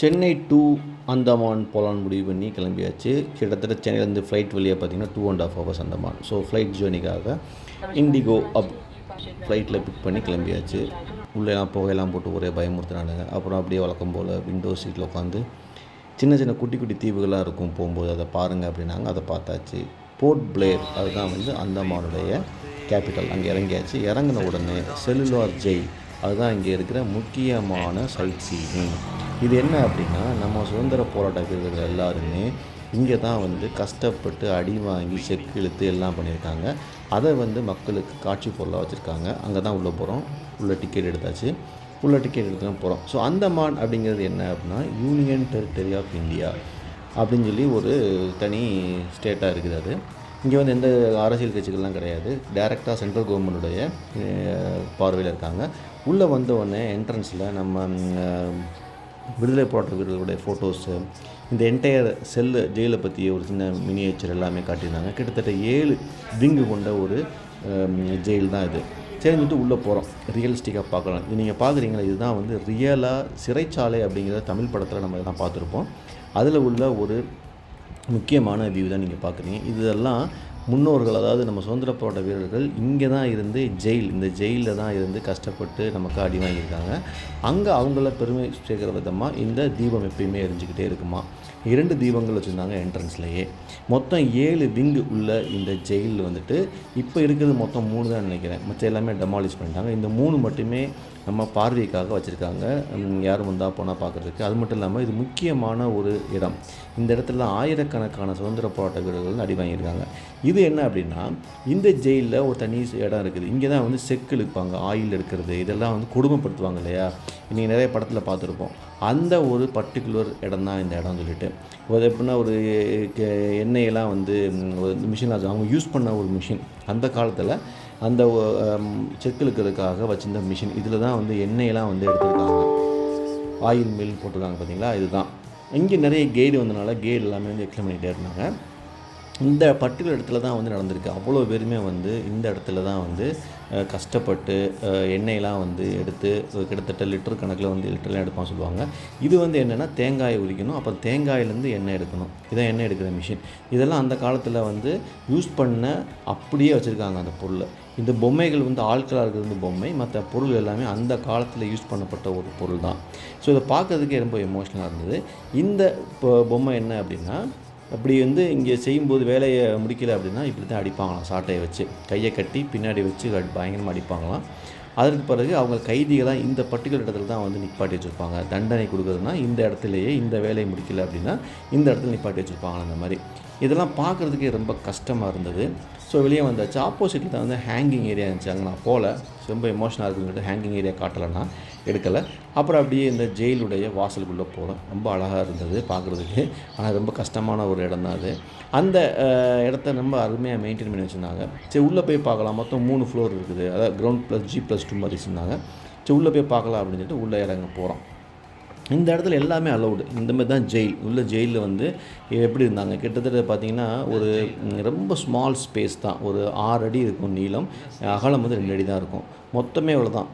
Chennai two Andaman போகலான்னு முடிவு பண்ணி கிளம்பியாச்சு. கிட்டத்தட்ட சென்னையிலேருந்து ஃப்ளைட் வழியாக பார்த்திங்கன்னா 2.5 ஹவர்ஸ் அந்தமான். ஸோ ஃப்ளைட் ஜேர்னிக்காக இண்டிகோ ஃப்ளைட்டில் பிக் பண்ணி கிளம்பியாச்சு. உள்ளேலாம் புகையெல்லாம் போட்டு ஒரே பயமுறுத்தினானுங்க. அப்புறம் அப்படியே வழக்கம் போல் விண்டோ சீட்டில் உட்காந்து சின்ன சின்ன குட்டி குட்டி தீவுகளாக இருக்கும் போகும்போது அதை பாருங்கள் அப்படின்னாங்க. அதை பார்த்தாச்சு. போர்ட் பிளேர் அதுதான் அந்தமானுடைய கேபிட்டல். அங்கே இறங்கியாச்சு. இறங்கின உடனே செல்லுலார் ஜெயில் அதுதான் இங்கே இருக்கிற முக்கியமான சைட் சீயிங். இது என்ன அப்படின்னா, நம்ம சுதந்திர போராட்ட வீரர்கள் எல்லாருமே இங்கே தான் கஷ்டப்பட்டு அடி வாங்கி செக் இழுத்து எல்லாம் பண்ணியிருக்காங்க. அதை மக்களுக்கு காட்சி பொருளாக வச்சுருக்காங்க. அங்கே தான் உள்ளே போகிறோம். உள்ள டிக்கெட் எடுத்தாச்சு. உள்ள டிக்கெட் எடுத்து தான் போகிறோம். ஸோ அந்தமான் அப்படிங்கிறது என்ன அப்படின்னா, யூனியன் டெரிட்டரி ஆஃப் இந்தியா அப்படின்னு சொல்லி ஒரு தனி ஸ்டேட்டாக இருக்குது. அது இங்கே எந்த அரசியல் கட்சிகள்லாம் கிடையாது. டைரெக்டாக சென்ட்ரல் கவர்மெண்ட்டுடைய பார்வையில் இருக்காங்க. உள்ளே வந்தவுடனே என்ட்ரன்ஸில் நம்ம விடுதலை போராட்ட வீரர்களுடைய ஃபோட்டோஸு, இந்த என்டையர் செல்லு ஜெயிலை பற்றி ஒரு சின்ன மினியேச்சர் எல்லாமே காட்டியிருந்தாங்க. கிட்டத்தட்ட 7 விங்கு கொண்ட ஒரு ஜெயில் தான் இது. சரிஞ்சுட்டு உள்ளே போகிறோம். ரியலிஸ்டிக்காக பார்க்கலாம். இது நீங்கள் பார்க்குறீங்களா, இதுதான் ரியலாக சிறைச்சாலை அப்படிங்கிற தமிழ் படத்தில் நம்ம இதெல்லாம் பார்த்துருப்போம். அதில் உள்ள ஒரு முக்கியமான வியூ தான் நீங்கள் பார்க்குறீங்க. இதெல்லாம் முன்னோர்கள், அதாவது நம்ம சுதந்திர போராட்ட வீரர்கள் இங்கே தான் இருந்து இந்த ஜெயிலில் தான் இருந்து கஷ்டப்பட்டு நமக்கு அடி வாங்கியிருக்காங்க. அங்கே அவங்கள பெருமை சேர்க்குற விதமாக இந்த தீபம் எப்பயுமே எரிஞ்சிக்கிட்டே இருக்குமா. 2 தீபங்கள் வச்சுருந்தாங்க என்ட்ரன்ஸ்லேயே. மொத்தம் 7 விங்கு உள்ள இந்த ஜெயில் இப்போ இருக்கிறது மொத்தம் 3 தான் நினைக்கிறேன். மற்ற எல்லாமே டெமாலிஷ் பண்ணிட்டாங்க. இந்த 3 மட்டுமே நம்ம பார்வைக்காக வச்சுருக்காங்க, யாரும் வந்தால் போனால் பார்க்குறதுக்கு. அது மட்டும் இல்லாமல் இது முக்கியமான ஒரு இடம். இந்த இடத்துல ஆயிரக்கணக்கான சுதந்திர போராட்ட வீரர்கள் அடி வாங்கியிருக்காங்க. இது என்ன அப்படின்னா, இந்த ஜெயிலில் ஒரு தனி இடம் இருக்குது. இங்கே தான் செக்கு இழுப்பாங்க, ஆயில் எடுக்கிறது, இதெல்லாம் கொடுமைப்படுத்துவாங்க இல்லையா. இன்றைக்கி நிறைய படத்தில் பார்த்துருப்போம். அந்த ஒரு பர்டிகுலர் இடம் தான் இந்த இடம் சொல்லிட்டு. அது எப்படின்னா, ஒரு எண்ணெயெல்லாம் ஒரு மிஷின், அது அவங்க யூஸ் பண்ண ஒரு மிஷின். அந்த காலத்தில் அந்த செக்கு இழுக்கிறதுக்காக வச்சிருந்த மிஷின். இதில் தான் எண்ணெயெல்லாம் எடுத்துருக்காங்க. ஆயில் மில் போட்டிருக்காங்க பார்த்தீங்களா, இதுதான். இங்கே நிறைய கைடு வந்தனால கைடு எல்லாமே எக்ஸ்பிளைன் பண்ணிகிட்டே இருந்தாங்க. இந்த பர்டிகுலர் இடத்துல தான் நடந்திருக்கு. அவ்வளோ பேருமே இந்த இடத்துல தான் கஷ்டப்பட்டு எண்ணெயெல்லாம் எடுத்து கிட்டத்தட்ட லிட்டர் கணக்கில் லிட்டர்லாம் எடுப்பான்னு சொல்லுவாங்க. இது என்னென்னா, தேங்காயை உரிக்கணும், அப்புறம் தேங்காயிலேருந்து எண்ணெய் எடுக்கணும். இதான் எண்ணெய் எடுக்கிற மிஷின். இதெல்லாம் அந்த காலத்தில் யூஸ் பண்ண அப்படியே வச்சுருக்காங்க அந்த பொருளை. இந்த பொம்மைகள் ஆட்களாக இருக்கிறது பொம்மை, மற்ற பொருள் எல்லாமே அந்த காலத்தில் யூஸ் பண்ணப்பட்ட ஒரு பொருள் தான். ஸோ இதை பார்க்குறதுக்கே ரொம்ப எமோஷ்னலாக இருந்தது. இந்த பொம்மை என்ன அப்படின்னா, அப்படி இங்கே செய்யும்போது வேலையை முடிக்கலை அப்படின்னா இப்படி தான் அடிப்பாங்களாம். சாட்டையை வச்சு கையை கட்டி பின்னாடி வச்சு பயங்கரமாக அடிப்பாங்களாம். அதற்கு பிறகு அவங்க கைதிகளாக இந்த பர்டிகுலர் இடத்துல தான் நிப்பாட்டி வச்சுருப்பாங்க. தண்டனை கொடுக்குறதுனா இந்த இடத்துலையே, இந்த வேலையை முடிக்கலை அப்படின்னா இந்த இடத்துல நிப்பாட்டி வச்சுருப்பாங்க. அந்த மாதிரி இதெல்லாம் பார்க்குறதுக்கே ரொம்ப கஷ்டமாக இருந்தது. ஸோ வெளியே வந்தாச்சு. ஆப்போசிட்டில் தான் ஹேங்கிங் ஏரியா இருந்துச்சு. அங்கே நான் போகல, ரொம்ப எமோஷனாக இருக்குன்னு ஹேங்கிங் ஏரியா காட்டலைன்னா எடுக்கலை. அப்புறம் அப்படியே இந்த ஜெயிலுடைய வாசலுக்குள்ளே போகிறோம். ரொம்ப அழகாக இருந்தது பார்க்குறதுக்கு. ஆனால் ரொம்ப கஷ்டமான ஒரு இடம் தான் அது. அந்த இடத்த ரொம்ப அருமையாக மெயின்டைன் பண்ணி வச்சுருந்தாங்க. சரி உள்ளே போய் பார்க்கலாம். மொத்தம் 3 ஃப்ளோர் இருக்குது. அதாவது கிரவுண்ட் ப்ளஸ் G+2 மாதிரி வச்சுருந்தாங்க. சரி உள்ளே போய் பார்க்கலாம் அப்படின்னு சொல்லிட்டு உள்ளே இறங்க போகிறோம். இந்த இடத்துல எல்லாமே அலௌடு. இந்த மாதிரி தான் ஜெயில். உள்ள ஜெயிலில் எப்படி இருந்தாங்க, கிட்டத்தட்ட பார்த்திங்கன்னா ஒரு ரொம்ப ஸ்மால் ஸ்பேஸ் தான். ஒரு 6 அடி இருக்கும் நீளம், அகலம் 2 அடி தான் இருக்கும். மொத்தமே இவ்வளோ தான்.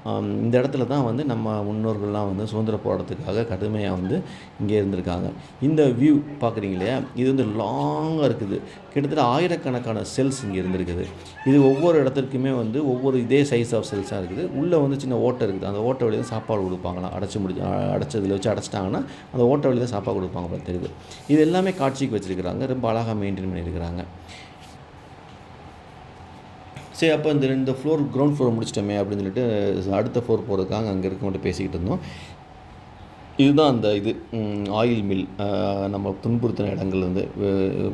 இந்த இடத்துல தான் நம்ம முன்னோர்கள்லாம் சுதந்திர போராட்டத்துக்காக கடுமையாக இங்கே இருந்திருக்காங்க. இந்த வியூ பார்க்குறீங்க இல்லையா, இது லாங்காக இருக்குது. கிட்டத்தட்ட ஆயிரக்கணக்கான செல்ஸ் இங்கே இருந்திருக்குது. இது ஒவ்வொரு இடத்துக்குமே ஒவ்வொரு இதே சைஸ் ஆஃப் செல்ஸாக இருக்குது. உள்ளே சின்ன ஓட்டை இருக்குது. அந்த ஓட்டை வழியாக சாப்பாடு கொடுப்பாங்களாம். அடைச்சதில் வச்சு அடைச்சிட்டாங்கன்னா அந்த ஓட்டை வழியாக தான் சாப்பாடு கொடுப்பாங்க போல தெரியுது. இது எல்லாமே காட்சிக்கு வச்சுருக்கிறாங்க. ரொம்ப அழகாக மெயின்டைன் பண்ணியிருக்கிறாங்க. சரி, அப்போ இந்த ஃப்ளோர் கிரவுண்ட் ஃப்ளோர் முடிச்சிட்டோமே அப்படின்னு சொல்லிட்டு அடுத்த ஃப்ளோர் போகிறதுக்காக அங்கே இருக்கவங்கள்ட்ட பேசிக்கிட்டு இருந்தோம். இதுதான் அந்த ஆயில் மில். நம்ம துன்புறுத்தின இடங்கள்லேருந்து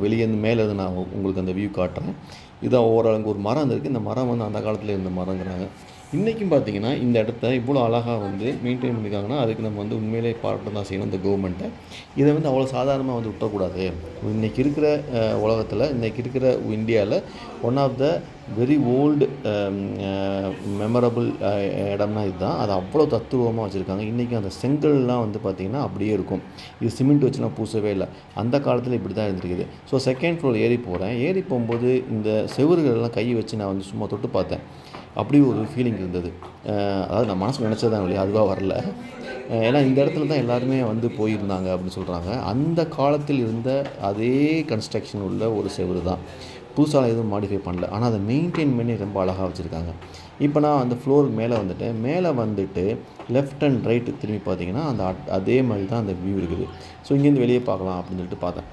வெளியேருந்து மேலேருந்து நான் உங்களுக்கு அந்த வியூ காட்டுறேன். இதுதான் ஓரளவுக்கு ஒரு மரம் இருக்குது. இந்த மரம் அந்த காலத்தில் இருந்த மரங்கிறாங்க. இன்றைக்கும் பார்த்திங்கன்னா இந்த இடத்த இவ்வளோ அழகாக மெயின்டைன் பண்ணியிருக்காங்கன்னா அதுக்கு நம்ம உண்மையிலே பாராட்ட தான் செய்யணும் இந்த கவர்மெண்ட்டை. இதை அவ்வளோ சாதாரணமாக விட்டக்கூடாது. இன்றைக்கி இருக்கிற உலகத்தில், இன்றைக்கி இருக்கிற இந்தியாவில் one of the very old memorable இடம்னா இதுதான். அது அவ்வளோ தத்துவமாக வச்சுருக்காங்க. இன்றைக்கி அந்த செங்கல்லாம் பார்த்திங்கன்னா அப்படியே இருக்கும். இது சிமெண்ட் வச்சுலாம் பூசவே இல்லை. அந்த காலத்தில் இப்படி தான் இருந்திருக்குது. ஸோ 2nd ஃப்ளோர் ஏறி போகிறேன். ஏறி போகும்போது இந்த செவுறுகளெல்லாம் கை வச்சு நான் சும்மா தொட்டு பார்த்தேன். அப்படி ஒரு ஃபீலிங் இருந்தது. அதாவது நான் மனசுக்கு நினச்சது தான் இல்லையா, அதுவாக வரல. ஏன்னா இந்த இடத்துல தான் எல்லாருமே வந்து போயிருந்தாங்க அப்படின்னு சொல்கிறாங்க. அந்த காலத்தில் இருந்த அதே கன்ஸ்ட்ரக்ஷன் உள்ள ஒரு செவுரு தான், புதுசாக எதுவும் மாடிஃபை பண்ணல. ஆனால் அதை மெயின்டைன் பண்ணி ரொம்ப அழகாக வச்சுருக்காங்க. இப்போ நான் அந்த ஃப்ளோருக்கு மேலே வந்துட்டேன். மேலே வந்துட்டு லெஃப்ட் அண்ட் ரைட்டு திரும்பி பார்த்தீங்கன்னா அதே மாதிரி தான் அந்த வியூ இருக்குது. ஸோ இங்கேருந்து வெளியே பார்க்கலாம் அப்படின்னு சொல்லிட்டு பார்த்தேன்.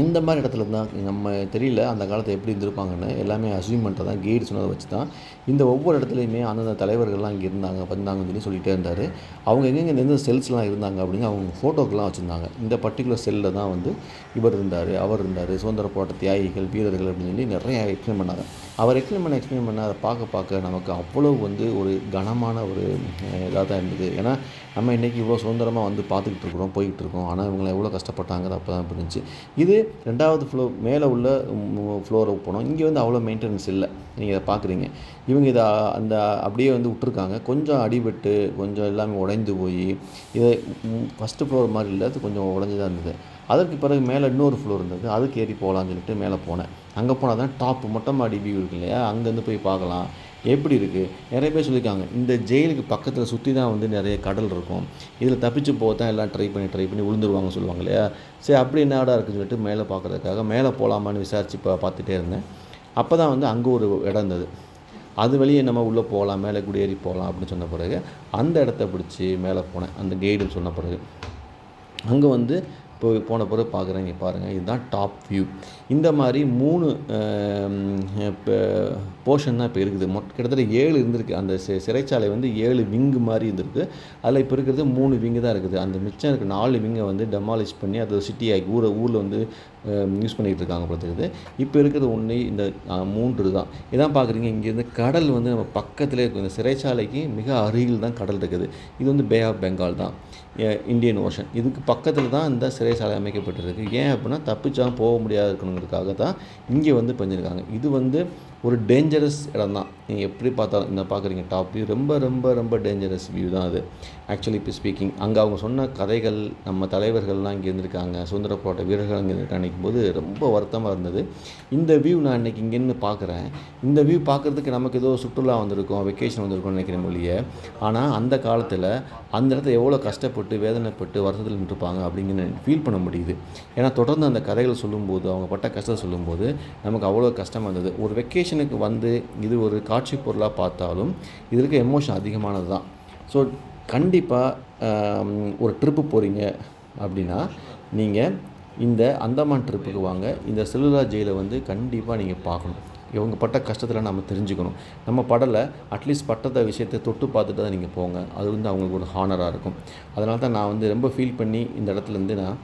இந்த மாதிரி இடத்துல தான் நம்ம தெரியல அந்த காலத்தை எப்படி இருந்திருப்பாங்கன்னு, எல்லாமே அஸ்யூம் பண்ணுறது தான், கைடு சொன்னதை வச்சு தான். இந்த ஒவ்வொரு இடத்துலையுமே அந்தந்த தலைவர்கள்லாம் இங்கே இருந்தாங்க வந்தாங்கன்னு சொல்லிகிட்டே இருந்தார். அவங்க எங்கெங்கே எந்த செல்ஸ்லாம் இருந்தாங்க அப்படின்னு அவங்க ஃபோட்டோக்கெலாம் வச்சுருந்தாங்க. இந்த பர்டிகுலர் செல்லில் தான் வந்து இவர் இருந்தார், அவர் இருந்தார், சுதந்திர போராட்ட தியாகிகள், வீரர்கள் அப்படின்னு சொல்லி நிறைய எக்ஸ்பிளைன் பண்ணாங்க. அவர் எக்ஸ்பிளைன் பண்ண அதை பார்க்க நமக்கு அவ்வளோ வந்து ஒரு கனமான ஒரு இதாக தான் இருந்தது. ஏன்னா நம்ம இன்றைக்கி இவ்வளோ சுதந்திரமாக வந்து பார்த்துக்கிட்டு இருக்கிறோம், போய்கிட்டு இருக்கோம். ஆனால் இவங்களை எவ்வளோ கஷ்டப்பட்டாங்க அப்போ தான் புரிஞ்சிச்சு. இது 2வது ஃப்ளோர் மேலே உள்ள ஃப்ளோருக்கு போனோம். இங்கே வந்து அவ்வளோ மெயின்டெனன்ஸ் இல்லை. நீங்கள் இதை பார்க்குறீங்க. இவங்க இதை அப்படியே வந்து விட்டுருக்காங்க. கொஞ்சம் அடிபட்டு கொஞ்சம் எல்லாமே உடைந்து போய் இதை ஃபஸ்ட்டு ஃப்ளோர் மாதிரி இல்லை, அது கொஞ்சம் உடஞ்சி தான் இருந்தது. அதற்கு பிறகு மேலே இன்னொரு ஃப்ளோர் இருந்தது. அதுக்கு ஏறி போகலான்னு சொல்லிட்டு மேலே போனேன். அங்கே போனால் தான் டாப் மொட்டை மாடி வியூ இருக்கு இல்லையா, அங்கேருந்து போய் பார்க்கலாம் எப்படி இருக்குது. நிறைய பேர் சொல்லியிருக்காங்க இந்த ஜெயிலுக்கு பக்கத்தில் சுற்றி தான் வந்து நிறைய கடல் இருக்கும், இதில் தப்பிச்சு போக தான் எல்லாம் ட்ரை பண்ணி விழுந்துருவாங்க சொல்லுவாங்க இல்லையா. சரி அப்படி என்னடா இருக்குன்னு சொல்லிட்டு மேலே பார்க்குறதுக்காக மேலே போகலாமான்னு விசாரித்து பார்த்துட்டே இருந்தேன். அப்போ தான் வந்து அங்கே ஒரு இடம் இருந்தது. அது வெளியே நம்ம உள்ளே போகலாம், மேலே குடியேறி போகலாம் அப்படின்னு சொன்ன பிறகு அந்த இடத்த பிடிச்சி மேலே போனேன். அந்த கைடுன்னு சொன்ன பிறகு அங்கே வந்து போன பிறகு பார்க்குறேன். இங்கே பாருங்கள், இதுதான் டாப் வியூ. இந்த மாதிரி 3 போர்ஷன் தான் இப்போ இருக்குது. கிட்டத்தட்ட 7 இருந்திருக்கு. அந்த சிறைச்சாலை வந்து 7 விங்கு மாதிரி இருந்திருக்கு. அதில் இப்போ இருக்கிறது 3 விங்கு தான் இருக்குது. அந்த மிச்சம் இருக்க 4 விங்கை வந்து டெமாலிஷ் பண்ணி அதை சிட்டியாகி ஊரில் வந்து யூஸ் பண்ணிகிட்டு இருக்காங்க பார்த்துக்குது. இப்போ இருக்கிறது ஒன்று இந்த 3 தான். இதான் பார்க்குறீங்க, இங்கேருந்து கடல் வந்து நம்ம பக்கத்துலேயே இருக்கும். இந்த சிறைச்சாலைக்கு மிக அருகில் தான் கடல் இருக்குது. இது வந்து பே ஆஃப் பெங்கால் தான், இந்தியன் ஓஷன். இதுக்கு பக்கத்தில் தான் இந்த சிறைச்சாலை அமைக்கப்பட்டிருக்கு. ஏன் அப்படின்னா தப்பிச்சாலும் போக முடியாது இருக்கணுங்கிறதுக்காக தான் இங்கே வந்து பண்ணியிருக்காங்க. இது வந்து ஒரு டேஞ்சரஸ் இடம் தான். நீங்கள் எப்படி பார்த்தாலும் இந்த பார்க்குறீங்க டாப் வியூ ரொம்ப ரொம்ப ரொம்ப டேஞ்சரஸ் வியூ தான் அது. ஆக்சுவலி இப்போ ஸ்பீக்கிங் அங்கே அவங்க சொன்ன கதைகள், நம்ம தலைவர்கள்லாம் இங்கே இருந்திருக்காங்க, சுதந்திர போராட்ட வீரர்கள் அங்கே இருக்காங்க நினைக்கும் போது ரொம்ப வருத்தமாக இருந்தது. இந்த வியூ நான் இன்றைக்கி இங்கேருந்து பார்க்குறேன். இந்த வியூ பார்க்குறதுக்கு நமக்கு ஏதோ சுற்றுலா வந்திருக்கோம், வெக்கேஷன் வந்திருக்கோம்னு நினைக்கிறேன் மொழியை. ஆனால் அந்த காலத்தில் அந்த இடத்துல எவ்வளோ கஷ்டப்பட்டு வேதனைப்பட்டு வருத்தத்தில் நின்றுப்பாங்க அப்படிங்கிற ஃபீல் பண்ண முடியுது. ஏன்னா தொடர்ந்து அந்த கதைகள் சொல்லும்போது, அவங்க பட்ட கஷ்டத்தை சொல்லும்போது நமக்கு அவ்வளோ கஷ்டமாக இருந்தது. ஒரு வெக்கேஷனுக்கு வந்து இது ஒரு காட்சி பொருளாக பார்த்தாலும் இது இருக்க எமோஷன் அதிகமானது தான். ஸோ கண்டிப்பாக ஒரு ட்ரிப்பு போகிறீங்க அப்படின்னா நீங்கள் இந்த அந்தமான் ட்ரிப்புக்கு வாங்க. இந்த செல்லுலார் ஜெயிலை வந்து கண்டிப்பாக நீங்கள் பார்க்கணும். இவங்க பட்ட கஷ்டத்தில் நம்ம தெரிஞ்சுக்கணும். நம்ம படலை, அட்லீஸ்ட் பட்டத விஷயத்தை தொட்டு பார்த்துட்டு தான் நீங்கள் போங்க. அது வந்து அவங்களுக்கு ஒரு ஹானராக இருக்கும். அதனால தான் நான் வந்து ரொம்ப ஃபீல் பண்ணி இந்த இடத்துலேருந்து நான்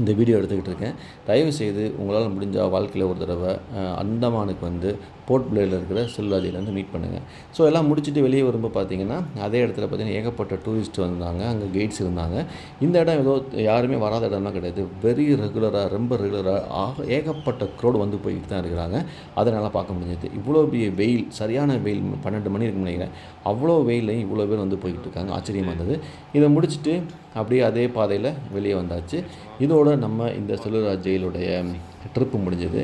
இந்த வீடியோ எடுத்துக்கிட்டு இருக்கேன். தயவுசெய்து உங்களால் முடிஞ்சால் வாழ்க்கையில் ஒரு தடவை அந்தமானுக்கு வந்து போர்ட் பிளேரில் இருக்கிற செல்லுலார் ஜெயிலேருந்து மீட் பண்ணுங்கள். ஸோ எல்லாம் முடிச்சுட்டு வெளியே வரும்போது பார்த்தீங்கன்னா அதே இடத்துல பார்த்தீங்கன்னா ஏகப்பட்ட டூரிஸ்ட் வந்தாங்க, அங்கே கைட்ஸ் இருந்தாங்க. இந்த இடம் ஏதோ யாருமே வராத இடம்லாம் கிடையாது. ரொம்ப ரெகுலராக ஏகப்பட்ட க்ரௌட் வந்து போய்கிட்டு தான் இருக்கிறாங்க. அதனால் பார்க்க முடிஞ்சது. இவ்வளோ வெயில், சரியான வெயில், 12 மணி இருக்குன்னு நினைக்கிறேன். அவ்வளோ வெயிலையும் இவ்வளோ பேர் வந்து போய்கிட்டு இருக்காங்க. ஆச்சரியமாக இருந்தது. இதை முடிச்சுட்டு அப்படியே அதே பாதையில் வெளியே வந்தாச்சு. இதோட நம்ம இந்த செல்லுலார் ஜெயிலுடைய ட்ரிப்பு முடிஞ்சது.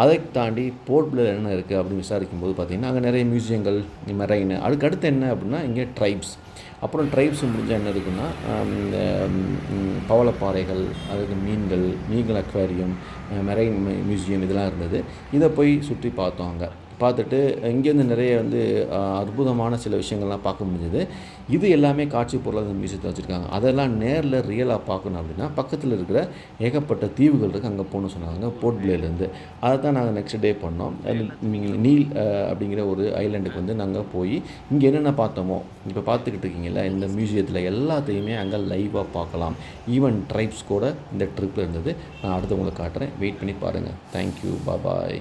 அதை தாண்டி போர்ட் பிளேர் என்ன இருக்குது அப்படின்னு விசாரிக்கும்போது பார்த்திங்கன்னா அங்கே நிறைய மியூசியங்கள், மெரைன், அதுக்கடுத்து என்ன அப்படின்னா இங்கே ட்ரைப்ஸ். அப்புறம் ட்ரைப்ஸ் முடிஞ்சால் என்ன இருக்குன்னா இந்த பவளப்பாறைகள், அதுக்கு மீன்கள் அக்வேரியம், மெரைன் மியூசியம் இதெல்லாம் இருந்தது. இதை போய் சுற்றி பார்த்தோம். அங்கே பார்த்துட்டு இங்கேருந்து நிறைய வந்து அற்புதமான சில விஷயங்கள்லாம் பார்க்க முடிஞ்சது. இது எல்லாமே காட்சி பொருளாக இந்த மியூசியத்தை வச்சுருக்காங்க. அதெல்லாம் நேரில் ரியலாக பார்க்கணும் அப்படின்னா பக்கத்தில் இருக்கிற ஏகப்பட்ட தீவுகள் இருக்குது, அங்கே போகணும்னு சொன்னாங்க போர்ட் பிளேர்லேருந்து. அதை தான் நாங்கள் நெக்ஸ்ட் டே பண்ணோம். நீல் அப்படிங்கிற ஒரு ஐலாண்டுக்கு வந்து நாங்கள் போய் இங்கே என்னென்ன பார்த்தோமோ இப்போ பார்த்துக்கிட்டு இருக்கீங்களா இந்த மியூசியத்தில் எல்லாத்தையுமே அங்கே லைவாக பார்க்கலாம். ஈவன் ட்ரைப்ஸ் கூட இந்த ட்ரிப்பில் இருந்தது. நான் அடுத்து உங்களுக்கு காட்டுறேன், வெயிட் பண்ணி பாருங்கள். தேங்க்யூ, பாய்.